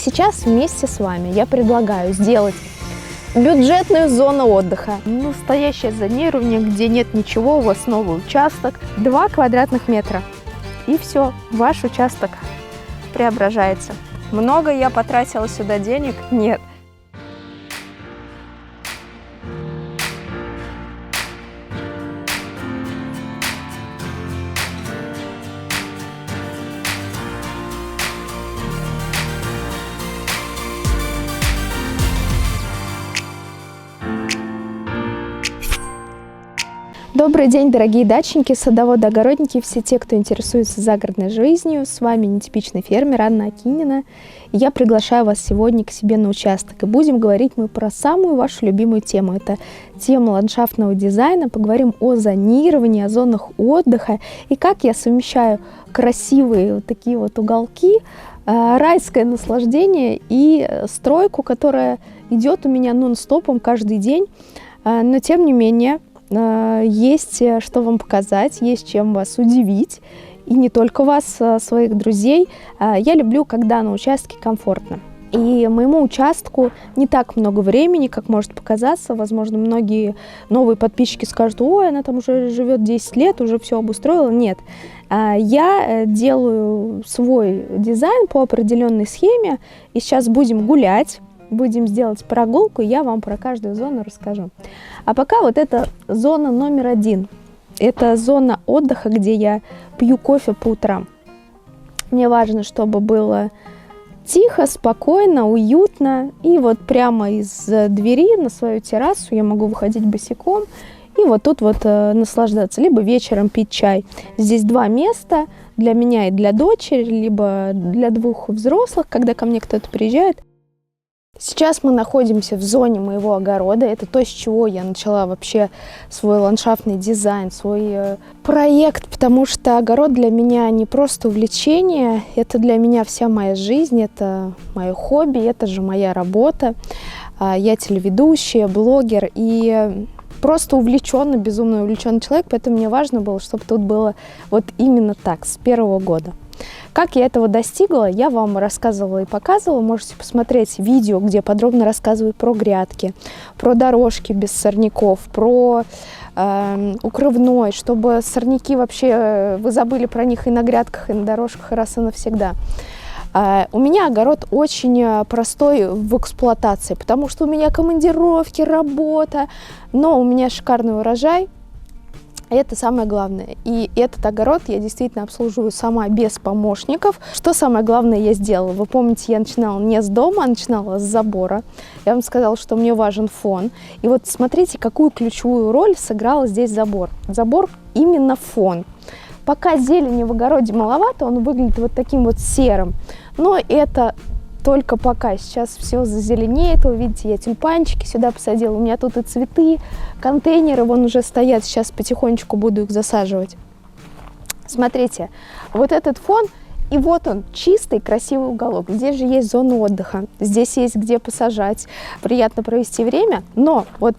сейчас вместе с вами я предлагаю сделать бюджетную зону отдыха. Настоящее зонирование, где нет ничего, у вас новый участок, 2 квадратных метра. И все, ваш участок преображается. Много я потратила сюда денег? Нет. Добрый день, дорогие дачники, садоводы, огородники, все те, кто интересуется загородной жизнью. С вами нетипичный фермер Анна Акинина. И я приглашаю вас сегодня к себе на участок. И будем говорить мы про самую вашу любимую тему. Это тема ландшафтного дизайна. Поговорим о зонировании, о зонах отдыха. И как я совмещаю красивые вот такие вот уголки, райское наслаждение и стройку, которая идет у меня нон-стопом каждый день. Но тем не менее, есть что вам показать, есть чем вас удивить, и не только вас, своих друзей. Я люблю, когда на участке комфортно. И моему участку не так много времени, как может показаться. Возможно, многие новые подписчики скажут: ой, она там уже живет 10 лет, уже все обустроила. Нет, я делаю свой дизайн по определенной схеме, и сейчас будем гулять. Будем сделать прогулку, и я вам про каждую зону расскажу. А пока вот эта зона номер 1. Это зона отдыха, где я пью кофе по утрам. Мне важно, чтобы было тихо, спокойно, уютно. И вот прямо из двери на свою террасу я могу выходить босиком и вот тут вот наслаждаться. Либо вечером пить чай. Здесь 2 места для меня и для дочери, либо для 2 взрослых, когда ко мне кто-то приезжает. Сейчас мы находимся в зоне моего огорода. Это то, с чего я начала вообще свой ландшафтный дизайн, свой проект, потому что огород для меня не просто увлечение, это для меня вся моя жизнь, это мое хобби, это же моя работа. Я телеведущая, блогер и просто увлеченный, безумно увлеченный человек, поэтому мне важно было, чтобы тут было вот именно так, с первого года. Как я этого достигла, я вам рассказывала и показывала. Можете посмотреть видео, где подробно рассказываю про грядки, про дорожки без сорняков, про укрывной, чтобы сорняки вообще, вы забыли про них и на грядках, и на дорожках, и раз и навсегда. У меня огород очень простой в эксплуатации, потому что у меня командировки, работа, но у меня шикарный урожай. Это самое главное. И этот огород я действительно обслуживаю сама, без помощников. Что самое главное я сделала? Вы помните, я начинала не с дома, а начинала с забора. Я вам сказала, что мне важен фон. И вот смотрите, какую ключевую роль сыграл здесь забор. Забор именно фон. Пока зелени в огороде маловато, он выглядит вот таким вот серым. Но это только пока. Сейчас все зазеленеет. Вы видите, я тюльпанчики сюда посадила. У меня тут и цветы, контейнеры вон уже стоят. Сейчас потихонечку буду их засаживать. Смотрите, вот этот фон. И вот он, чистый, красивый уголок. Здесь же есть зона отдыха. Здесь есть где посажать. Приятно провести время. Но вот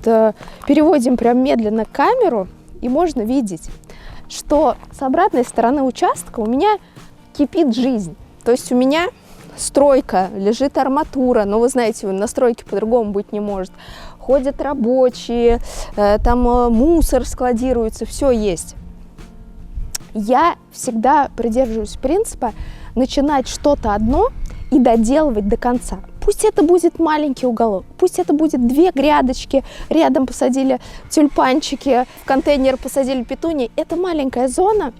переводим прям медленно камеру. И можно видеть, что с обратной стороны участка у меня кипит жизнь. То есть у меня стройка, лежит арматура, но вы знаете, на стройке по-другому быть не может. Ходят рабочие, там мусор складируется, все есть. Я всегда придерживаюсь принципа начинать что-то одно и доделывать до конца. Пусть это будет маленький уголок, пусть это будет 2 грядочки, рядом посадили тюльпанчики, в контейнер посадили петунии. Это маленькая зона,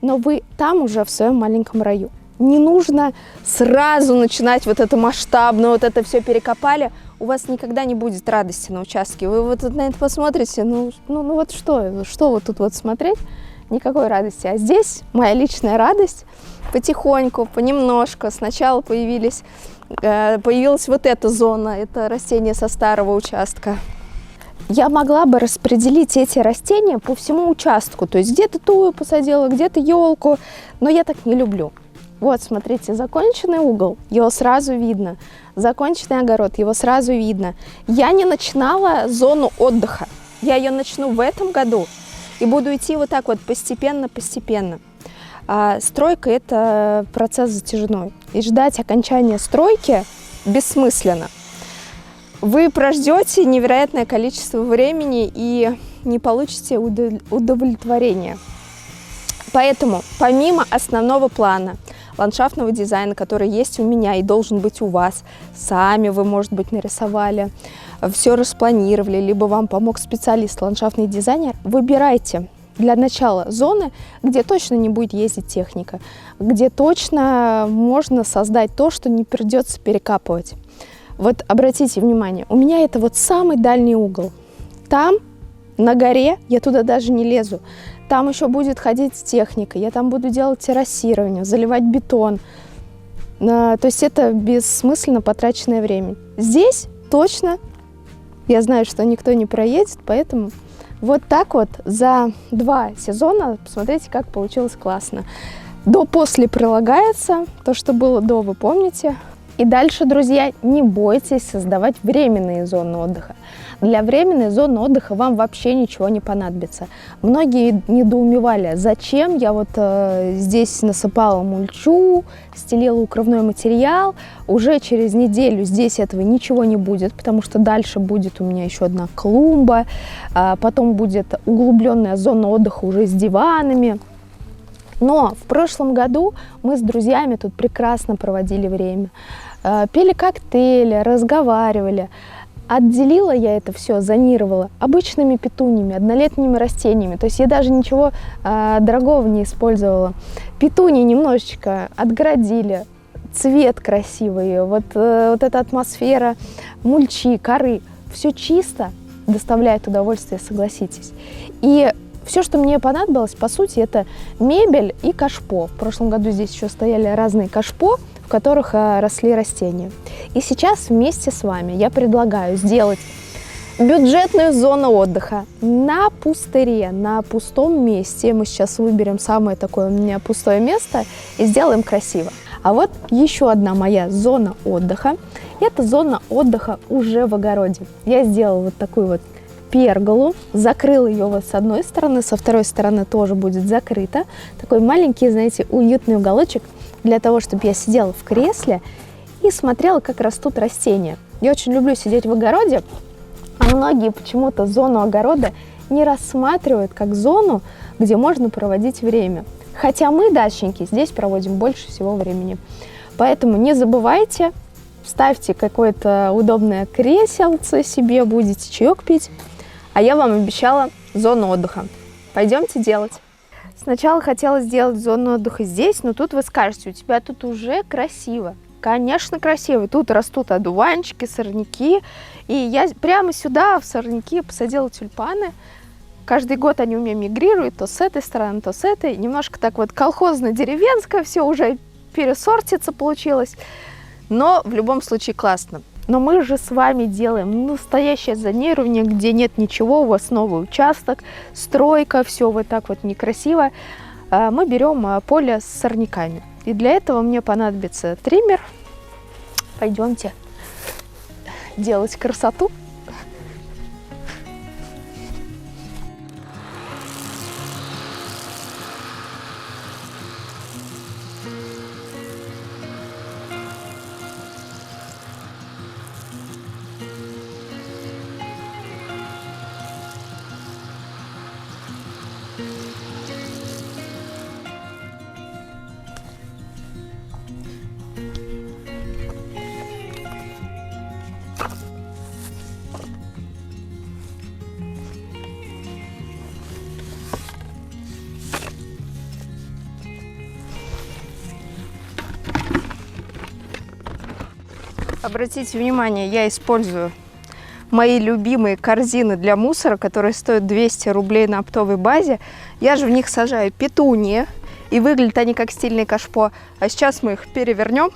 но вы там уже в своем маленьком раю. Не нужно сразу начинать вот это масштабно, вот это все перекопали. У вас никогда не будет радости на участке. Вы вот на это посмотрите, ну вот что вот тут вот смотреть? Никакой радости. А здесь моя личная радость потихоньку, понемножку. Сначала появилась вот эта зона, это растения со старого участка. Я могла бы распределить эти растения по всему участку. То есть где-то тую посадила, где-то елку, но я так не люблю. Вот, смотрите, законченный угол, его сразу видно. Законченный огород, его сразу видно. Я не начинала зону отдыха. Я ее начну в этом году и буду идти вот так вот постепенно. Стройка – это процесс затяжной. И ждать окончания стройки бессмысленно. Вы прождете невероятное количество времени и не получите удовлетворения. Поэтому, помимо основного плана ландшафтного дизайна, который есть у меня и должен быть у вас, сами вы, может быть, нарисовали, все распланировали, либо вам помог специалист, ландшафтный дизайнер, выбирайте для начала зоны, где точно не будет ездить техника, где точно можно создать то, что не придется перекапывать. Вот обратите внимание, у меня это вот самый дальний угол. Там, на горе, я туда даже не лезу. Там еще будет ходить техника, я там буду делать террасирование, заливать бетон. То есть это бессмысленно потраченное время. Здесь точно, я знаю, что никто не проедет, поэтому вот так вот за 2 сезона, посмотрите, как получилось классно. До-после прилагается, то, что было до, вы помните. И дальше, друзья, не бойтесь создавать временные зоны отдыха. Для временной зоны отдыха вам вообще ничего не понадобится. Многие недоумевали, зачем я вот здесь насыпала мульчу, стелила укрывной материал. Уже через неделю здесь этого ничего не будет, потому что дальше будет у меня еще одна клумба, потом будет углубленная зона отдыха уже с диванами. Но в прошлом году мы с друзьями тут прекрасно проводили время. Пили коктейли, разговаривали. Отделила я это все, зонировала обычными петуниями, однолетними растениями. То есть я даже ничего дорогого не использовала. Петунии немножечко отгородили, цвет красивый, вот эта атмосфера мульчи, коры. Все чисто, доставляет удовольствие, согласитесь. И все, что мне понадобилось, по сути, это мебель и кашпо. В прошлом году здесь еще стояли разные кашпо, в которых росли растения. И сейчас вместе с вами я предлагаю сделать бюджетную зону отдыха на пустыре, на пустом месте. Мы сейчас выберем самое такое у меня пустое место и сделаем красиво. А вот еще одна моя зона отдыха. Это зона отдыха уже в огороде. Я сделала вот такую вот перголу, закрыла ее вот с одной стороны, со второй стороны тоже будет закрыто. Такой маленький, знаете, уютный уголочек для того, чтобы я сидела в кресле и смотрела, как растут растения. Я очень люблю сидеть в огороде, а многие почему-то зону огорода не рассматривают как зону, где можно проводить время. Хотя мы, дачники, здесь проводим больше всего времени. Поэтому не забывайте, ставьте какое-то удобное креселце себе, будете чаек пить. А я вам обещала зону отдыха. Пойдемте делать. Сначала хотела сделать зону отдыха здесь, но тут вы скажете, у тебя тут уже красиво. Конечно, красиво. Тут растут одуванчики, сорняки. И я прямо сюда, в сорняки, посадила тюльпаны. Каждый год они у меня мигрируют, то с этой стороны, то с этой. Немножко так вот колхозно-деревенское, все уже пересортиться получилось. Но в любом случае классно. Но мы же с вами делаем настоящее зонирование, где нет ничего, у вас новый участок, стройка, все вот так вот некрасиво. Мы берем поле с сорняками. И для этого мне понадобится триммер. Пойдемте делать красоту. Обратите внимание, я использую мои любимые корзины для мусора, которые стоят 200 рублей на оптовой базе. Я же в них сажаю петунии, и выглядят они как стильные кашпо. А сейчас мы их перевернем.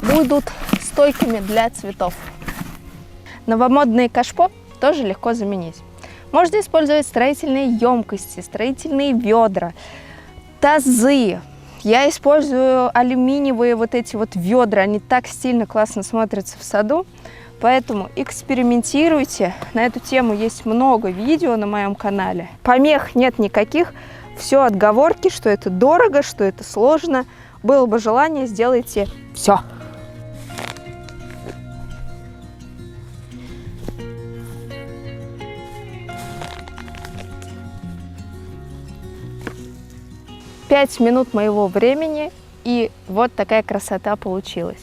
Будут стойками для цветов. Новомодные кашпо тоже легко заменить. Можно использовать строительные емкости, строительные ведра, тазы. Я использую алюминиевые вот эти вот ведра, они так стильно, классно смотрятся в саду, поэтому экспериментируйте. На эту тему есть много видео на моем канале. Помех нет никаких, все отговорки, что это дорого, что это сложно. было бы желание, сделайте все. Пять минут моего времени, и вот такая красота получилась.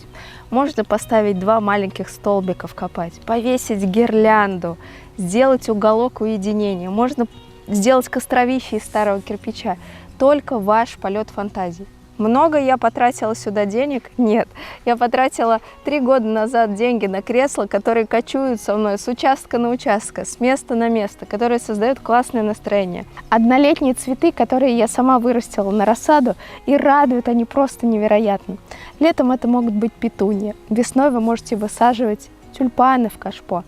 Можно поставить 2 маленьких столбика вкопать, повесить гирлянду, сделать уголок уединения. Можно сделать костровище из старого кирпича. Только ваш полет фантазии. Много я потратила сюда денег? Нет. Я потратила 3 года назад деньги на кресла, которые кочуют со мной с участка на участок, с места на место, которые создают классное настроение. Однолетние цветы, которые я сама вырастила на рассаду, и радуют они просто невероятно. Летом это могут быть петуньи. Весной вы можете высаживать тюльпаны в кашпо.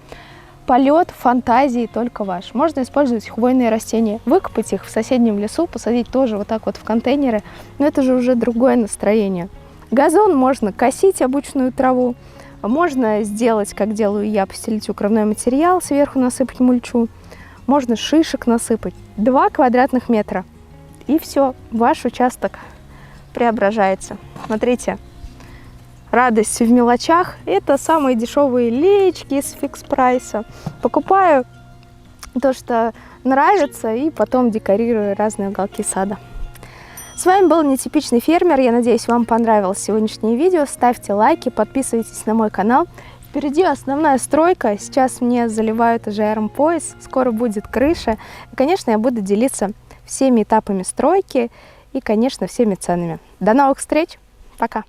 Полет фантазии только ваш. Можно использовать хвойные растения, выкопать их в соседнем лесу, посадить тоже вот так вот в контейнеры, но это же уже другое настроение. Газон можно косить, обычную траву, можно сделать, как делаю я, постелить укрывной материал, сверху насыпать мульчу, можно шишек насыпать, 2 квадратных метра, и все, ваш участок преображается. Смотрите. Радость в мелочах – это самые дешевые леечки из фикс-прайса. Покупаю то, что нравится, и потом декорирую разные уголки сада. С вами был Нетипичный фермер. Я надеюсь, вам понравилось сегодняшнее видео. Ставьте лайки, подписывайтесь на мой канал. Впереди основная стройка. Сейчас мне заливают ЖРМ-пояс, скоро будет крыша. И, конечно, я буду делиться всеми этапами стройки и, конечно, всеми ценами. До новых встреч. Пока.